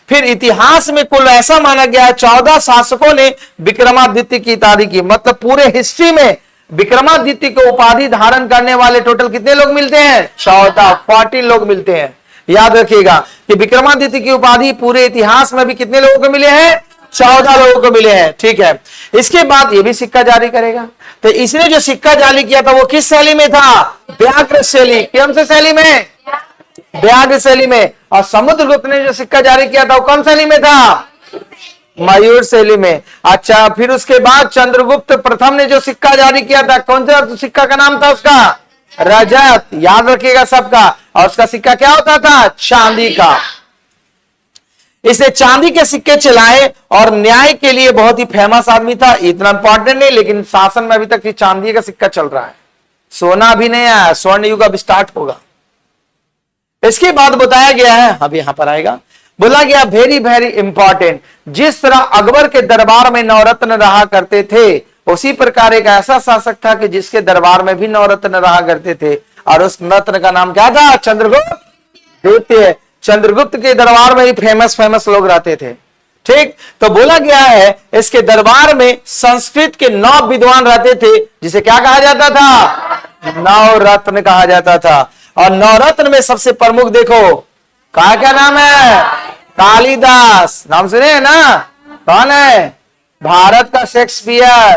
फिर इतिहास में कुल ऐसा माना गया है 14 शासकों ने विक्रमादित्य की तारीफ की, मतलब पूरे हिस्ट्री में विक्रमादित्य को उपाधि धारण करने वाले टोटल कितने लोग मिलते हैं? 14 लोग मिलते हैं। याद रखिएगा कि विक्रमादित्य की उपाधि पूरे इतिहास में भी कितने लोगों को मिले हैं? 14 लोगों को मिले हैं। ठीक है, इसके बाद ये भी सिक्का जारी करेगा। तो इसने जो सिक्का जारी किया था वो किस शैली में था? व्याघ्र शैली। कौन सी शैली में? व्याघ्र शैली में। और समुद्रगुप्त ने जो सिक्का जारी किया था वो कौन शैली में था? मयूर शैली में। अच्छा, फिर उसके बाद चंद्रगुप्त प्रथम ने जो सिक्का जारी किया था, कौन सा सिक्का का नाम था उसका? रजत। याद रखिएगा सबका। और उसका सिक्का क्या होता था? चांदी का। इसने चांदी के सिक्के चलाए और न्याय के लिए बहुत ही फेमस आदमी था। इतना इंपॉर्टेंट नहीं, लेकिन शासन में अभी तक चांदी का सिक्का चल रहा है, सोना अभी नहीं आया, स्वर्ण युग अब स्टार्ट होगा। इसके बाद बताया गया है, अब यहां पर आएगा, बोला गया वेरी वेरी इंपॉर्टेंट, जिस तरह अकबर के दरबार में नवरत्न रहा करते थे, उसी प्रकार एक ऐसा शासक था कि जिसके दरबार में भी नवरत्न रहा करते थे, और उस रत्न का नाम क्या था? चंद्रगुप्त द्वितीय। चंद्रगुप्त के दरबार में ही फेमस लोग रहते थे। ठीक, तो बोला गया है इसके दरबार में संस्कृत के 9 विद्वान रहते थे, जिसे क्या कहा जाता था? नवरत्न कहा जाता था। और नवरत्न में सबसे प्रमुख देखो क्या नाम है? कालिदास। नाम सुने हैं ना? कौन है? भारत का शेक्सपियर,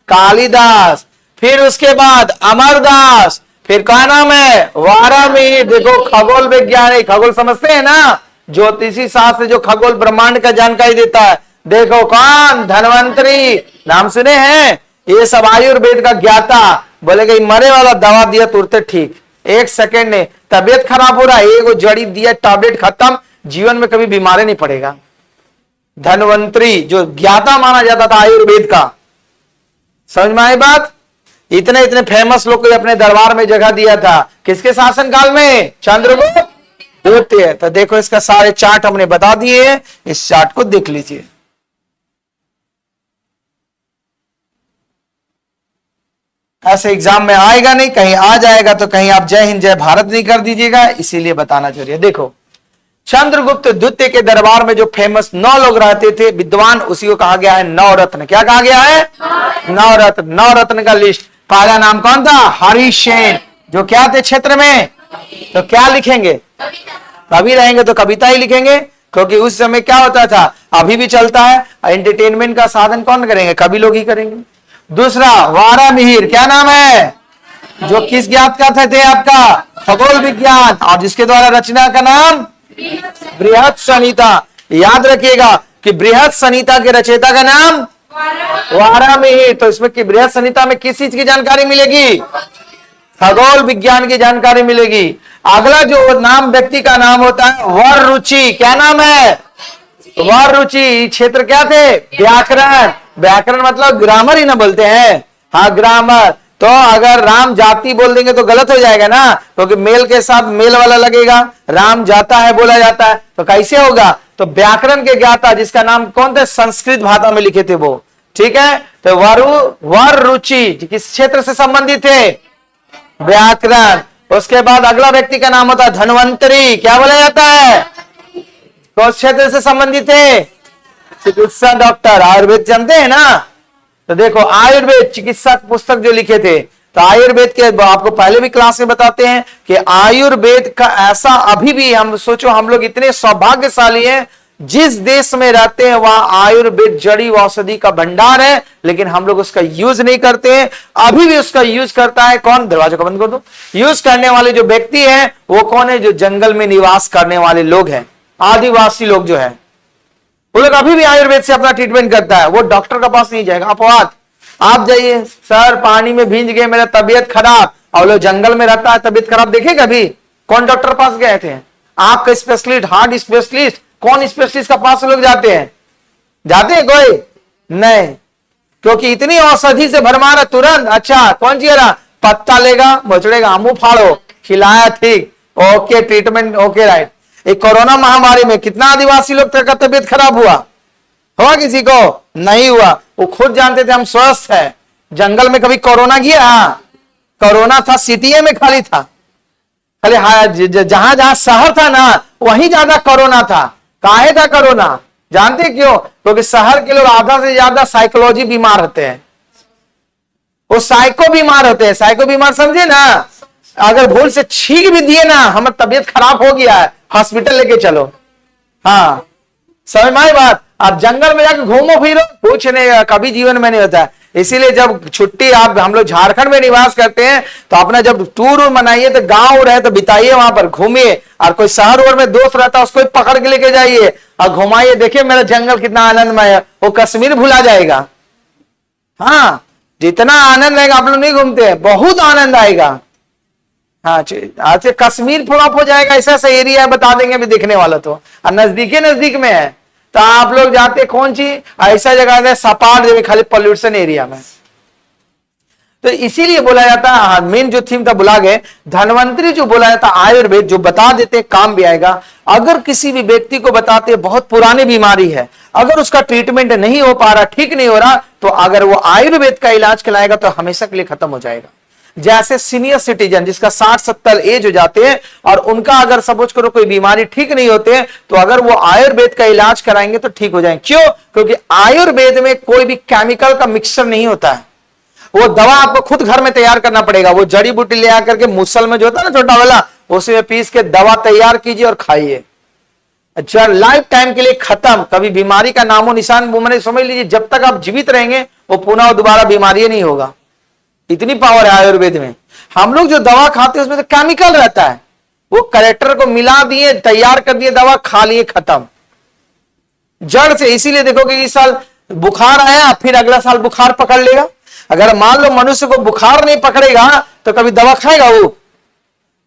कालिदास। फिर उसके बाद अमरदास। फिर क्या नाम है? वारामिहिर। देखो खगोल वैज्ञानिक, खगोल समझते हैं ना, ज्योतिषी शास्त्र जो खगोल ब्रह्मांड का जानकारी देता है। देखो कौन? धन्वंतरी। नाम सुने हैं? ये सब आयुर्वेद का ज्ञाता। बोले कि मरे वाला दवा दिया तुरंत ठीक, 1 सेकेंड में तबियत खराब हो रहा है, एक जड़ी दिया, टैबलेट खत्म, जीवन में कभी बीमारी नहीं पड़ेगा। धन्वंतरी जो ज्ञाता माना जाता था आयुर्वेद का। समझ में आई बात? इतने फेमस लोग को अपने दरबार में जगह दिया था। किसके शासन काल में? चंद्रगुप्त द्वितीय। तो देखो इसका सारे चार्ट हमने बता दिए हैं, इस चार्ट को देख लीजिए। ऐसे एग्जाम में आएगा नहीं, कहीं आ जाएगा तो कहीं आप जय हिंद जय भारत नहीं कर दीजिएगा, इसीलिए बताना जरूरी है। देखो चंद्रगुप्त द्वितीय के दरबार में जो फेमस 9 लोग रहते थे विद्वान, उसी को कहा गया है नवरत्न। क्या कहा गया है? नवरत्न। नवरत्न का लिस्ट, पहला नाम कौन था? हरिसेन, जो क्या थे क्षेत्र में? तो क्या लिखेंगे? कवि रहेंगे तो कविता ही लिखेंगे, क्योंकि उस समय क्या होता था, अभी भी चलता है, एंटरटेनमेंट का साधन कौन करेंगे? कवि लोग ही करेंगे। दूसरा वारामिहिर, क्या नाम है? जो किस ज्ञात का थे आपका खगोल विज्ञान, और जिसके द्वारा रचना का नाम बृहत संहिता। याद रखिएगा कि बृहत संहिता के रचयिता का नाम वारामी। तो इसमें कि बृहत संहिता में किस चीज की जानकारी मिलेगी? खगोल विज्ञान की जानकारी मिलेगी। अगला जो नाम व्यक्ति का नाम होता है वर रुचि। क्या नाम है? वर रुचि। क्षेत्र क्या थे? व्याकरण। व्याकरण मतलब ग्रामर ही ना बोलते हैं, हाँ ग्रामर। तो अगर राम जाति बोल देंगे तो गलत हो जाएगा ना, क्योंकि मेल के साथ मेल वाला लगेगा। राम जाता है बोला जाता है तो कैसे होगा? तो व्याकरण के ज्ञाता जिसका नाम कौन थे? संस्कृत भाषा में लिखे थे वो, ठीक है। तो वर रुचि किस क्षेत्र से संबंधित थे? व्याकरण। उसके बाद अगला व्यक्ति का नाम होता है धन्वंतरी। क्या बोला जाता है? तो क्षेत्र से संबंधित है चिकित्सा, डॉक्टर। आयुर्वेद जानते हैं ना, तो देखो आयुर्वेद चिकित्सा पुस्तक जो लिखे थे, तो आयुर्वेद के आपको पहले भी क्लास में बताते हैं कि आयुर्वेद का ऐसा अभी भी हम सोचो, हम लोग इतने सौभाग्यशाली हैं, जिस देश में रहते हैं वहां आयुर्वेद जड़ी औषधि का भंडार है, लेकिन हम लोग उसका यूज नहीं करते हैं। अभी भी उसका यूज करता है कौन? दरवाजा को बंद कर दो। यूज करने वाले जो व्यक्ति है वो कौन है? जो जंगल में निवास करने वाले लोग हैं, आदिवासी लोग जो है, वो लोग अभी भी आयुर्वेद से अपना ट्रीटमेंट करता है। वो डॉक्टर के पास नहीं जाएगा। अपवाद आप जाइए, सर पानी में भींज गए, मेरा तबीयत खराब, और लोग जंगल में रहता है तबीयत खराब, देखे कभी? कौन डॉक्टर पास गए थे? आपका स्पेशलिस्ट, हार्ट स्पेशलिस्ट, कौन स्पेशलिस्ट का पास लोग जाते हैं? जाते हैं कोई नहीं, क्योंकि इतनी औषधि से भरमार है। तुरंत अच्छा कौन सी रहा? पत्ता लेगा, मोचड़ेगा, मुंह फाड़ो, खिलाया, ठीक, ओके, ट्रीटमेंट ओके, राइट। एक कोरोना महामारी में कितना आदिवासी लोग का तबीयत खराब हुआ किसी को? नहीं हुआ। वो खुद जानते थे हम स्वस्थ है। जंगल में कभी कोरोना गया? कोरोना था सिटी में खाली था, खाली जहां जहां शहर था ना वहीं ज्यादा कोरोना था। काहे था कोरोना? जानते क्यों? क्योंकि शहर के लोग आधा से ज्यादा साइकोलॉजी बीमार होते हैं, वो साइको बीमार होते हैं। साइको बीमार समझे ना? अगर भूल से छींक भी दिए ना, हमारी तबीयत खराब हो गया है, हॉस्पिटल लेके चलो। हाँ समझ में आई बात? आप जंगल में जाकर घूमो फिरो, कुछ नहीं, कभी जीवन में नहीं होता है। इसीलिए जब छुट्टी आप हम लोग झारखंड में निवास करते हैं तो अपना जब टूर मनाइए तो गांव रहे तो बिताइए, वहां पर घूमिए, और कोई शहर और में दोस्त रहता है उसको पकड़ के लेके जाइए और घुमाइए, देखिए मेरा जंगल कितना आनंदमय है। वो कश्मीर भुला जाएगा। हाँ जितना आनंद आएगा, आप लोग नहीं घूमते हैं, बहुत आनंद आएगा। हाँ आज कश्मीर फ्लॉप हो जाएगा, ऐसा सा एरिया है, बता देंगे अभी देखने वाला तो, और नजदीक में है। तो आप लोग जाते कौन सी ऐसा जगह है सपाट जगह, खाली पॉल्यूशन एरिया में। तो इसीलिए बोला जाता है, मेन जो थीम था बुला गए, धन्वंतरी जो बोला जाता है आयुर्वेद, जो बता देते काम भी आएगा। अगर किसी भी व्यक्ति को बताते बहुत पुरानी बीमारी है, अगर उसका ट्रीटमेंट नहीं हो पा रहा, ठीक नहीं हो रहा, तो अगर वो आयुर्वेद का इलाज कराएगा तो हमेशा के लिए खत्म हो जाएगा। जैसे सीनियर सिटीजन जिसका 60-70 एज हो जाते हैं और उनका अगर सपोज करो कोई बीमारी ठीक नहीं होते हैं, तो अगर वो आयुर्वेद का इलाज कराएंगे तो ठीक हो जाएंगे। क्यों? क्योंकि आयुर्वेद में कोई भी केमिकल का मिक्सचर नहीं होता है। वो दवा आपको खुद घर में तैयार करना पड़ेगा। वो जड़ी बूटी ले आकर के मुसल में जो होता है ना छोटा वाला, उसी में पीस के दवा तैयार कीजिए और खाइए। अच्छा लाइफ टाइम के लिए खत्म, कभी बीमारी का नामो निशान मैंने समझ लीजिए, जब तक आप जीवित रहेंगे वो पुनः दोबारा बीमारी नहीं होगा। इतनी पावर है आयुर्वेद में। हम लोग जो दवा खाते हैं उसमें तो केमिकल रहता है, वो करेक्टर को मिला दिए, तैयार कर दिए, दवा खा लिए, खत्म जड़ से। इसीलिए देखोगे इस साल बुखार आया, फिर अगला साल बुखार पकड़ लेगा। अगर मान लो मनुष्य को बुखार नहीं पकड़ेगा तो कभी दवा खाएगा वो?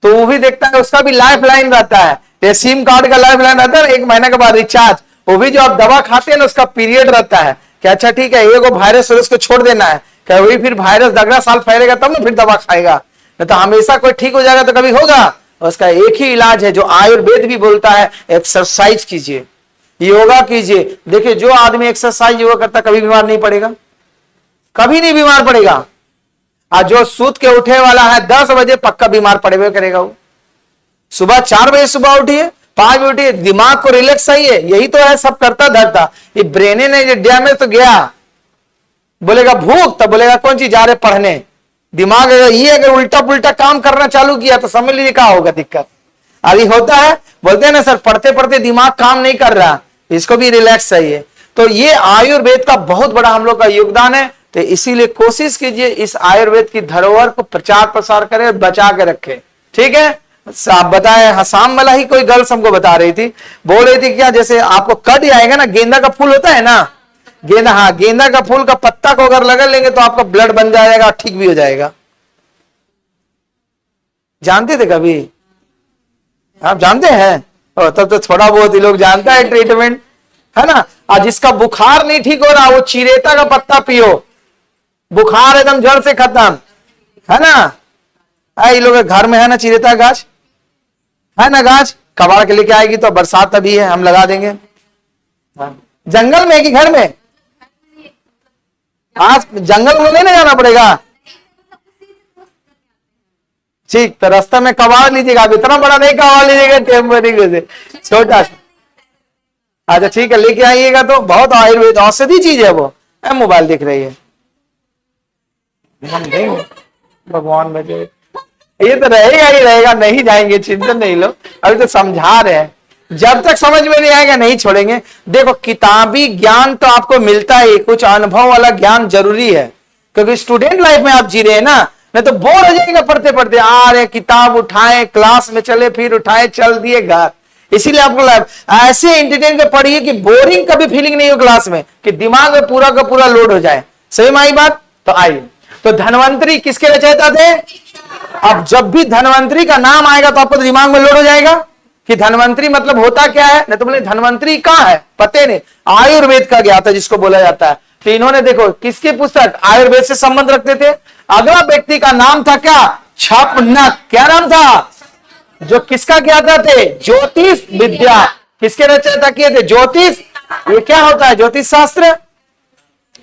तो वो भी देखता है, उसका भी लाइफ लाइन रहता है, सिम कार्ड का लाइफ लाइन रहता है, 1 महीने के बाद रिचार्ज। वो भी जो आप दवा खाते हैं ना उसका पीरियड रहता है कि अच्छा ठीक है ये वायरस है उसको छोड़ देना है, क्या वही फिर वायरस अगला साल फैलेगा तब ना फिर दवा खाएगा। नहीं तो हमेशा कोई ठीक हो जाएगा तो कभी होगा? उसका एक ही इलाज है जो आयुर्वेद भी बोलता है, एक्सरसाइज कीजिए, योगा कीजिए। देखिए जो आदमी एक्सरसाइज योगा करता कभी बीमार नहीं पड़ेगा, कभी नहीं बीमार पड़ेगा। और जो सूत के उठे वाला है 10 बजे पक्का बीमार पड़े करेगा। वो सुबह 4 बजे सुबह उठिए, 5 बजे उठिए, दिमाग को रिलैक्स चाहिए, यही तो है सब करता धरता। ये ब्रेने ने डैमेज तो गया, बोलेगा भूख तो बोलेगा कौन सी जा रहे पढ़ने। दिमाग अगर उल्टा पुल्टा काम करना चालू किया तो समझ लीजिए क्या होगा दिक्कत। अभी होता है, बोलते हैं ना सर पढ़ते पढ़ते दिमाग काम नहीं कर रहा, इसको भी रिलैक्स चाहिए। तो ये आयुर्वेद का बहुत बड़ा हम लोग का योगदान है। तो तो इसीलिए कोशिश कीजिए इस आयुर्वेद की धरोहर को प्रचार प्रसार करें, बचा के रखें। ठीक है, आप बताए, हसाम वाला ही कोई गर्ल्स हमको बता रही थी, बोल रही थी क्या, जैसे आपको कट आएगा ना, गेंदा का फूल होता है ना, गेंदा, हाँ, गेंदा का फूल का पत्ता को अगर लगा लेंगे तो आपका ब्लड बन जाएगा, ठीक भी हो जाएगा। जानते थे कभी? आप जानते हैं? तब तो थोड़ा बहुत ही लोग जानता है ट्रीटमेंट, है ना। और जिसका बुखार नहीं ठीक हो रहा वो चिरेता का पत्ता पियो, बुखार एकदम जड़ से खत्म, है ना। ये लोग घर में है ना चिरेता गाछ, है ना, गाछ कबाड़ के लेके आएगी तो बरसात अभी है, हम लगा देंगे। जंगल में कि घर में? आज जंगल में नहीं ना जाना पड़ेगा। ठीक, तो रास्ता में कबाड़ लीजिएगा, अब इतना बड़ा नहीं कबाड़ लीजिएगा, टेम्परी से छोटा। अच्छा ठीक है, लेके आइएगा। तो बहुत आयुर्वेद औषधि चीज है वो। मोबाइल दिख रही है, हम देंगे भगवान में, ये तो रहेगा ही रहेगा, नहीं जाएंगे, चिंतन नहीं लो, अभी तो समझा रहे हैं, जब तक समझ में नहीं आएगा नहीं छोड़ेंगे। देखो किताबी ज्ञान तो आपको मिलता है, कुछ अनुभव वाला ज्ञान जरूरी है, क्योंकि स्टूडेंट लाइफ में आप जी रहे हैं ना, नहीं तो बोर हो जाएगा पढ़ते पढ़ते, आ रहे किताब उठाए, क्लास में चले, फिर उठाए चल दिए घर। इसीलिए आपको ऐसे एंटरटेन कर पढ़िए कि बोरिंग कभी फीलिंग नहीं हो क्लास में, कि दिमाग में पूरा का पूरा लोड हो जाए। सही में आई बात? तो आइए, तो धन्वंतरी किसके रचयिता थे? अब जब भी धन्वंतरी का नाम आएगा तो आपको दिमाग में लोड हो जाएगा कि धन्वंतरी मतलब होता क्या है। नहीं तो बोले धन्वंतरी कहां है, पते नहीं, आयुर्वेद का ज्ञाता जिसको बोला जाता है। तो इन्होंने देखो किसकी पुस्तक, आयुर्वेद से संबंध रखते थे। अगला व्यक्ति का नाम था क्या? छपनक। क्या नाम था? जो किसका ज्ञाता थे? ज्योतिष विद्या। किसके रचयिता किए थे? ज्योतिष। ये क्या होता है? ज्योतिष शास्त्र।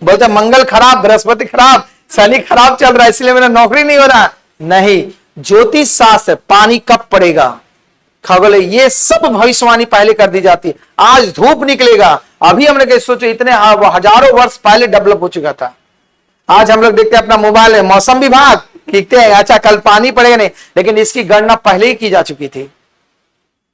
बोलते मंगल खराब, बृहस्पति खराब, शनि खराब चल रहा है इसलिए मेरा नौकरी नहीं हो रहा। नहीं, ज्योतिष शास्त्र, पानी कब पड़ेगा, खगोल, ये सब भविष्यवाणी पहले कर दी जाती है। आज धूप निकलेगा, अभी हमने सोचो इतने हजारों वर्ष पहले डेवलप हो चुका था। आज हम लोग देखते हैं अपना मोबाइल है, मौसम विभाग लिखते हैं अच्छा कल पानी पड़ेगा, नहीं, लेकिन इसकी गणना पहले ही की जा चुकी थी,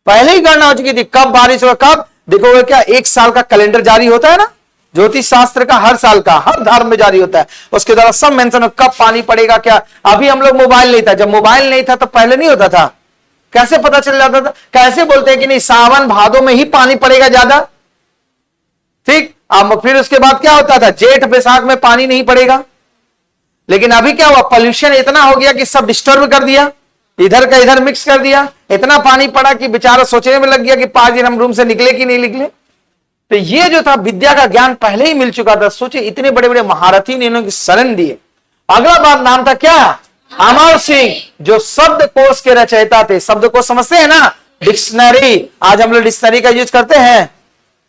पहले ही गणना हो चुकी थी कब बारिश होगा। कब देखोगे क्या, एक साल का कैलेंडर जारी होता है ना ज्योतिष शास्त्र का, हर साल का, हर धर्म में जारी होता है, उसके द्वारा सब मेंशन कब पानी पड़ेगा क्या। अभी हम लोग मोबाइल नहीं था, जब मोबाइल नहीं था तो पहले नहीं होता था, कैसे पता चल जाता था? कैसे बोलते हैं कि नहीं सावन भादों में ही पानी पड़ेगा ज्यादा, ठीक। अब फिर उसके बाद क्या होता था, जेठ बैसाख में पानी नहीं पड़ेगा। लेकिन अभी क्या हुआ, पॉल्यूशन इतना हो गया कि सब डिस्टर्ब कर दिया, इधर का इधर मिक्स कर दिया, इतना पानी पड़ा कि बेचारा सोचने में लग गया कि 5 दिन हम रूम से निकले कि नहीं निकले। तो ये जो था विद्या का ज्ञान पहले ही मिल चुका था। सोचे इतने बड़े बड़े महारथी ने इन्होंने शरण दिए। अगला बात नाम था क्या? अमर सिंह, जो शब्दकोश के रचयिता थे। शब्दकोश समझते हैं ना, डिक्शनरी। आज हम लोग डिक्शनरी का यूज करते हैं,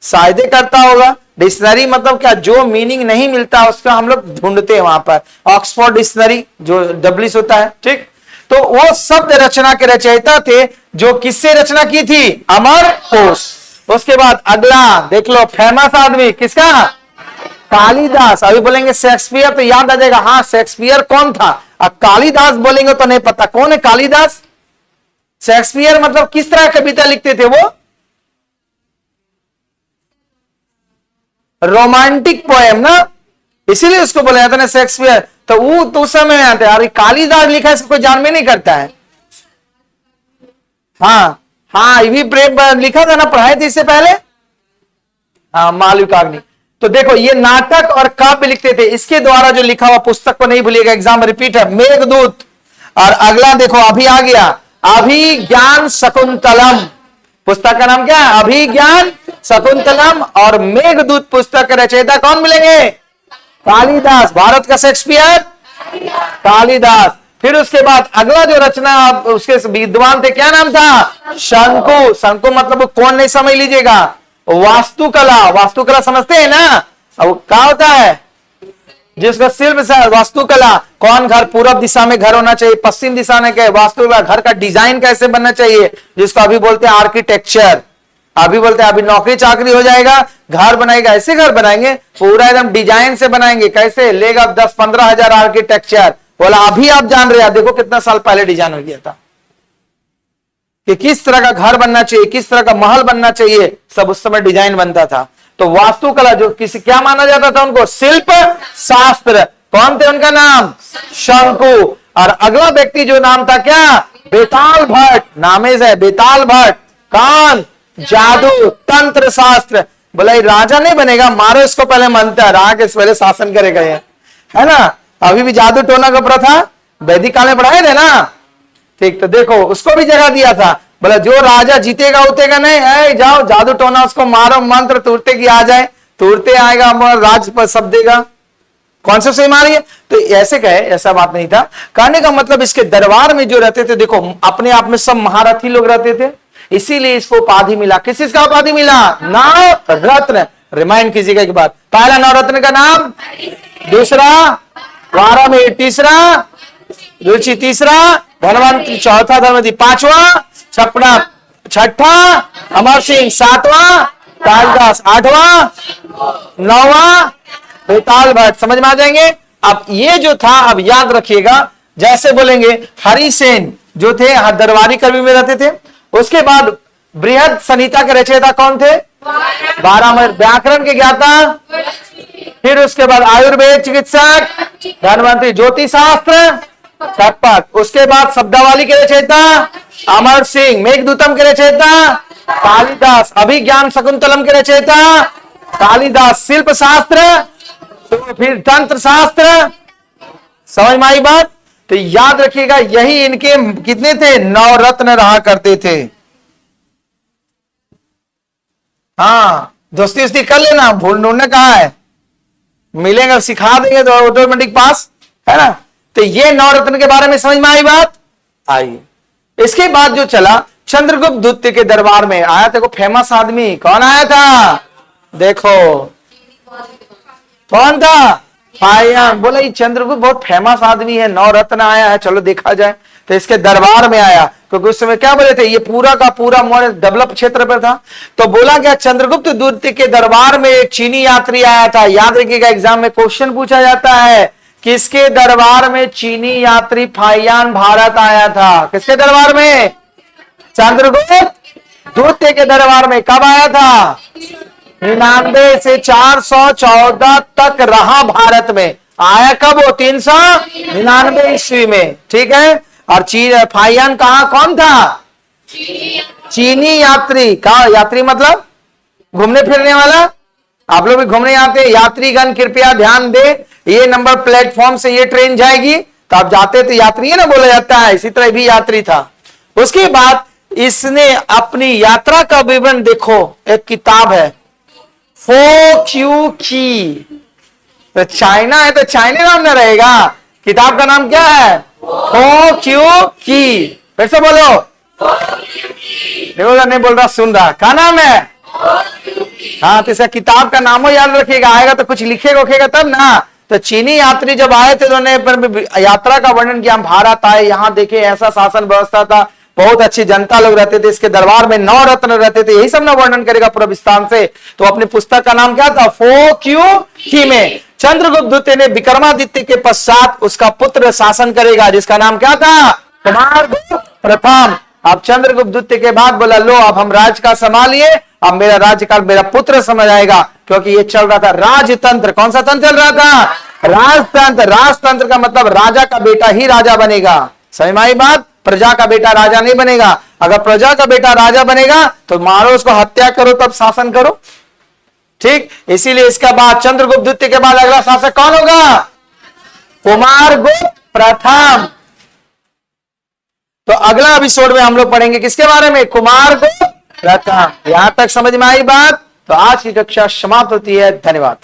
शायद करता होगा। डिक्शनरी मतलब क्या, जो मीनिंग नहीं मिलता उसका हम लोग ढूंढते हैं वहां पर। ऑक्सफोर्ड डिक्शनरी जो डब्लिश होता है, ठीक। तो वो शब्द रचना के रचयिता थे, जो किससे रचना की थी? अमर कोश। उसके बाद अगला देख लो, फेमस आदमी किसका? कालिदास। अभी बोलेंगे शेक्सपियर तो याद आ जाएगा, हाँ शेक्सपियर कौन था। अब कालिदास बोलेंगे तो नहीं पता कौन है कालिदास। शेक्सपियर मतलब किस तरह कविता लिखते थे वो? रोमांटिक पोएम ना, इसीलिए उसको बोला जाता है ना शेक्सपियर। तो वो तो उस समय आते हैं, कालिदास लिखा है, इसको कोई जान में नहीं करता है। हाँ हाँ, ये भी प्रेम लिखा था ना, पढ़ाए थे इससे पहले, हाँ मालविकाग्नि। तो देखो ये नाटक और काव्य लिखते थे, इसके द्वारा जो लिखा हुआ पुस्तक को नहीं भूलिएगा, एग्जाम रिपीट है, मेघदूत। और अगला देखो अभी आ गया, अभिज्ञान शकुंतलम। पुस्तक का नाम क्या है? अभिज्ञान शकुंतलम। और मेघदूत पुस्तक के रचयिता कौन मिलेंगे? कालिदास। भारत का शेक्सपियर कालिदास। फिर उसके बाद अगला जो रचना उसके विद्वान थे, क्या नाम था? शंकु। शंकु मतलब कौन, नहीं समझ लीजिएगा, वास्तुकला। वास्तुकला समझते हैं ना, अब क्या होता है जिसका शिल्प वास्तुकला। कौन घर पूरब दिशा में घर होना चाहिए, पश्चिम दिशा में क्या, वास्तुकला। घर का डिजाइन कैसे बनना चाहिए, जिसको अभी बोलते हैं आर्किटेक्चर। अभी बोलते हैं अभी नौकरी चाकरी हो जाएगा, घर बनाएगा, ऐसे घर बनाएंगे पूरा एकदम डिजाइन से बनाएंगे, कैसे लेगा 10-15 हजार आर्किटेक्चर। बोला अभी आप जान रहे हैं, देखो कितना साल पहले डिजाइन हो गया था कि किस तरह का घर बनना चाहिए, किस तरह का महल बनना चाहिए, सब उस समय डिजाइन बनता था। तो वास्तुकला जो किसी क्या माना जाता था उनको? शिल्प शास्त्र। कौन थे उनका नाम? शंकु। और अगला व्यक्ति जो नाम था क्या? बेताल भट्ट। नामेज है बेताल भट्ट। कौन? जादू तंत्र शास्त्र। बोला ये राजा नहीं बनेगा, मारो इसको पहले मनता है, राग इस पहले शासन करेगा ये, है ना। अभी भी जादू टोना का प्रथा वैदिक काल में पढ़ाए थे ना। ठीक, तो देखो उसको भी जगह दिया था। बोला जो राजा जीतेगा उतेगा नहीं, जाओ जादू टोना उसको मारो, मंत्र तुरते की आ जाए, तुरते आएगा राज पर सब देगा। कौन से सही मारी है? तो ऐसे कहे, ऐसा बात नहीं था। कहने का मतलब इसके दरबार में जो रहते थे, देखो अपने आप में सब महारथी लोग रहते थे, इसीलिए इसको उपाधि मिला। किस इसका उपाधि मिला? नव रत्न। रिमाइंड कीजिएगा एक बात, पहला नवरत्न का नाम, दूसरा वारामी, तीसरा रुचि, तीसरा धनवंतरी, चौथा धनवंतरी, पांचवा छपड़ा, छठा अमर सिंह, सातवां कालिदास, आठवां नौवां बेताल भट्ट। समझ में आ जाएंगे। अब ये जो था, अब याद रखिएगा, जैसे बोलेंगे हरिसेन जो थे दरबारी कर्मी में रहते थे। उसके बाद बृहद संहिता के रचयिता कौन थे? 12 व्याकरण के ज्ञाता। फिर उसके बाद आयुर्वेद चिकित्सक धनवंतरी, ज्योतिष शास्त्र छप्पक। उसके बाद शब्दावली के रचयिता अमर सिंह, मेघदूतम के रचयिता कालिदास, अभिज्ञान शकुंतलम के रचयिता कालिदास, शिल्प शास्त्र, तो फिर तंत्र शास्त्र। समझ में आई बात? तो याद रखिएगा, यही इनके कितने थे? 9 रत्न रहा करते थे। हाँ, दोस्ती उस्ती कर लेना, भूल ढूंढने कहा है, मिलेंगे सिखा देंगे तो ऑटोमेटिक पास, है ना। तो ये 9 रत्न के बारे में समझ में आई बात? आई। इसके बाद जो चला, चंद्रगुप्त द्वितीय के दरबार में आया था, फेमस आदमी कौन आया था? देखो कौन था? पायन। बोला ये चंद्रगुप्त बहुत फेमस आदमी है, 9 रत्न आया है, चलो देखा जाए। तो इसके दरबार में आया, क्योंकि उस समय क्या बोले थे, ये पूरा का पूरा मौर्य डेवलप क्षेत्र पर था। तो बोला गया चंद्रगुप्त द्वितीय के दरबार में एक चीनी यात्री आया था। याद रखिएगा, एग्जाम में क्वेश्चन पूछा जाता है, किसके दरबार में चीनी यात्री फाइयान भारत आया था? किसके दरबार में? चंद्रगुप्त द्वितीय के दरबार में। कब आया था? 99 से 414 तक रहा भारत में। आया कब? वो 399 ईस्वी में। ठीक है। और फाइयान कहा, कौन था? चीनी यात्री। कहा यात्री मतलब घूमने फिरने वाला। आप लोग भी घूमने आते, यात्रीगण कृपया ध्यान दे, ये नंबर प्लेटफॉर्म से ये ट्रेन जाएगी, तो आप जाते तो यात्री है ना बोला जाता है, इसी तरह भी यात्री था। उसके बाद इसने अपनी यात्रा का विवरण, देखो एक किताब है फो क्यू की, तो चाइना है तो चाइना नाम ना रहेगा। किताब का नाम क्या है? फो क्यू की। फिर से बोलो, देखो नहीं बोल रहा, सुन रहा, क्या नाम है? हाँ, तो इसका किताब का नाम हो याद रखिएगा, आएगा तो कुछ लिखेगा उखेगा तब ना। तो चीनी यात्री जब आए थे तो उन्होंने यात्रा का वर्णन किया, हम भारत आए, यहाँ देखे ऐसा शासन व्यवस्था था, बहुत अच्छी जनता लोग रहते थे, इसके दरबार में 9 रत्न रहते थे, यही सब ना वर्णन करेगा पूरा विस्तार से। तो अपनी पुस्तक का नाम क्या था? फो क्यू की में चंद्रगुप्त द्वितीय ने विक्रमादित्य के पश्चात उसका पुत्र शासन करेगा, जिसका नाम क्या था? कुमारगुप्त प्रथम। अब चंद्रगुप्त द्वितीय के बाद बोला, लो अब हम राज का संभालिए, अब मेरा राज्यकाल मेरा पुत्र समझ आएगा, क्योंकि ये चल रहा था राजतंत्र। कौन सा तंत्र चल रहा था? राजतंत्र। राजतंत्र का मतलब राजा का बेटा ही राजा बनेगा। समझ में आई बात? प्रजा का बेटा राजा नहीं बनेगा। अगर प्रजा का बेटा राजा बनेगा तो मारो उसको, हत्या करो, तब शासन करो। ठीक, इसीलिए इसके बाद चंद्रगुप्त द्वितीय के बाद अगला शासक कौन होगा? कुमारगुप्त प्रथम। तो अगला एपिसोड में हम लोग पढ़ेंगे किसके बारे में? कुमारगुप्त प्रथम। यहां तक समझ में आई बात? तो आज की कक्षा समाप्त होती है। धन्यवाद।